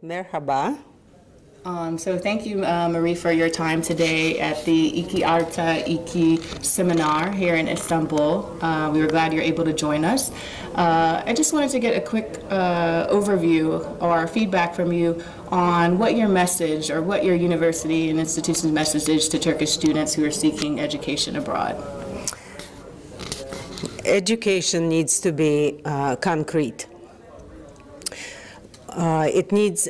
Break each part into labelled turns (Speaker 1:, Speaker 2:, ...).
Speaker 1: Merhaba.
Speaker 2: So thank you, Marie, for your time today at the Iki Arta Iki seminar here in Istanbul. We were glad you're able to join us. I just wanted to get a quick overview or feedback from you on what your message or what your university and institution's message is to Turkish students who are seeking education abroad.
Speaker 1: Education needs to be concrete. It needs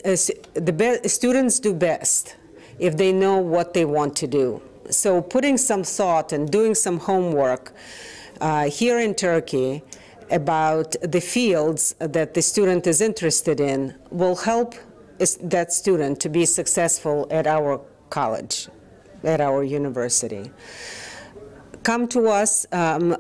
Speaker 1: students do best if they know what they want to do. So putting some thought and doing some homework here in Turkey about the fields that the student is interested in will help that student to be successful at our college, at our university. Come to us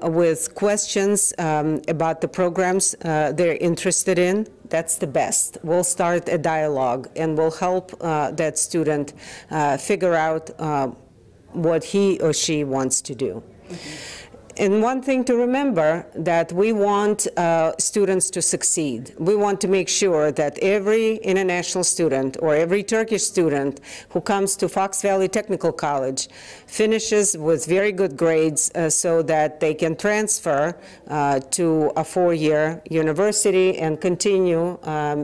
Speaker 1: with questions about the programs they're interested in. That's the best. We'll start a dialogue and we'll help that student figure out what he or she wants to do. Mm-hmm. And one thing to remember, that we want students to succeed. We want to make sure that every international student or every Turkish student who comes to Fox Valley Technical College finishes with very good grades so that they can transfer to a four-year university and continue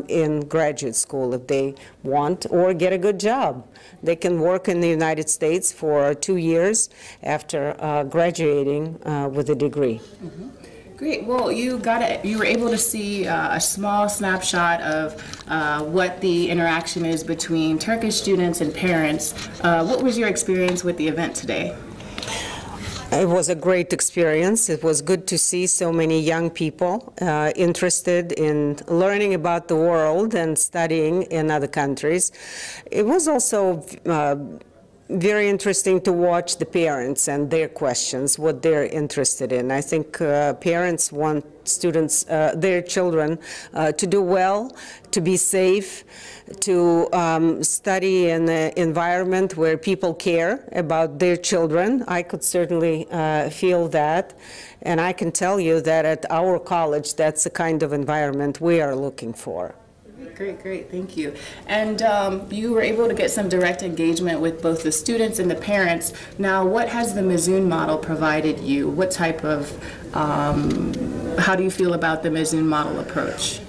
Speaker 1: in graduate school if they want, or get a good job. They can work in the United States for 2 years after graduating with a degree.
Speaker 2: Mm-hmm. Great. Well, you were able to see a small snapshot of what the interaction is between Turkish students and parents. What was your experience with the event today?
Speaker 1: It was a great experience. It was good to see so many young people interested in learning about the world and studying in other countries. It was also very interesting to watch the parents and their questions, what they're interested in. I think parents want students, their children, to do well, to be safe, to study in an environment where people care about their children. I could certainly feel that. And I can tell you that at our college, that's the kind of environment we are looking for.
Speaker 2: Great, thank you. And you were able to get some direct engagement with both the students and the parents. Now, what has the Mezun model provided you? What type of, how do you feel about the Mezun model approach?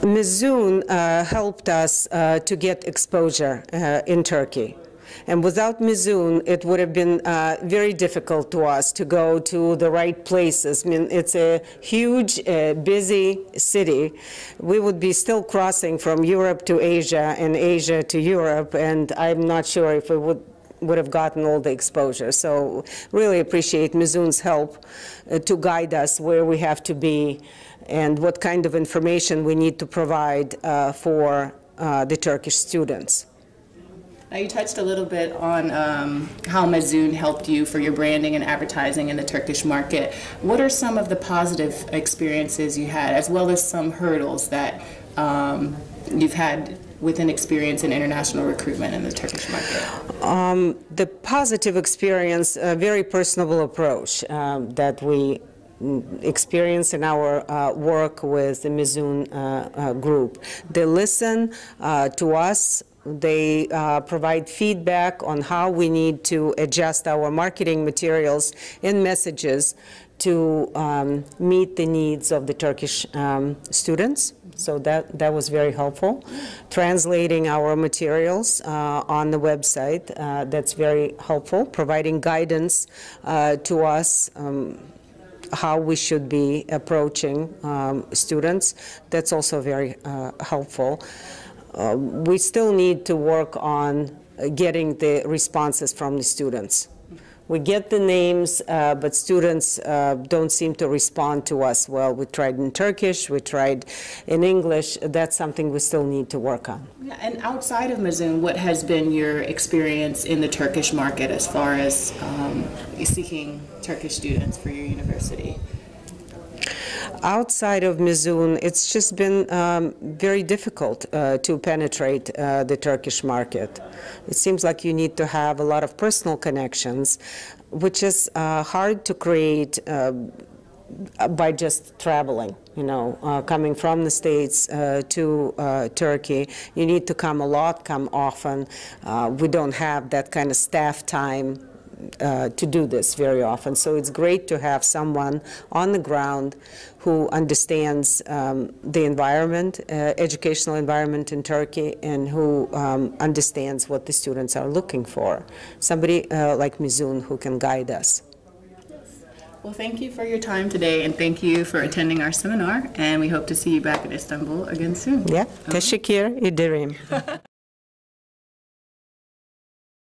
Speaker 1: Mezun helped us to get exposure in Turkey. And without Mezun, it would have been very difficult to us to go to the right places. I mean, it's a huge, busy city. We would be still crossing from Europe to Asia and Asia to Europe, and I'm not sure if we would have gotten all the exposure. So really appreciate Mezun's help to guide us where we have to be and what kind of information we need to provide for the Turkish students.
Speaker 2: Now, you touched a little bit on how Mezun helped you for your branding and advertising in the Turkish market. What are some of the positive experiences you had, as well as some hurdles that you've had with an experience in international recruitment in the Turkish market?
Speaker 1: The positive experience, a very personable approach that we experience in our work with the Mezun group. They listen to us. They provide feedback on how we need to adjust our marketing materials and messages to meet the needs of the Turkish students. So that was very helpful. Translating our materials on the website, that's very helpful. Providing guidance to us how we should be approaching students, that's also very helpful. We still need to work on getting the responses from the students. We get the names, but students don't seem to respond to us well. We tried in Turkish, we tried in English. That's something we still need to work on.
Speaker 2: Yeah, and outside of Mezun, what has been your experience in the Turkish market as far as seeking Turkish students for your university?
Speaker 1: Outside of Mezun, it's just been very difficult to penetrate the Turkish market. It seems like you need to have a lot of personal connections, which is hard to create by just traveling, coming from the States to Turkey. You need to come a lot, come often. We don't have that kind of staff time to do this very often. So it's great to have someone on the ground who understands the environment, educational environment in Turkey, and who understands what the students are looking for. Somebody like Mizun who can guide us.
Speaker 2: Well, thank you for your time today, and thank you for attending our seminar, and we hope to see you back in Istanbul again soon.
Speaker 1: Yeah, teşekkür ederim.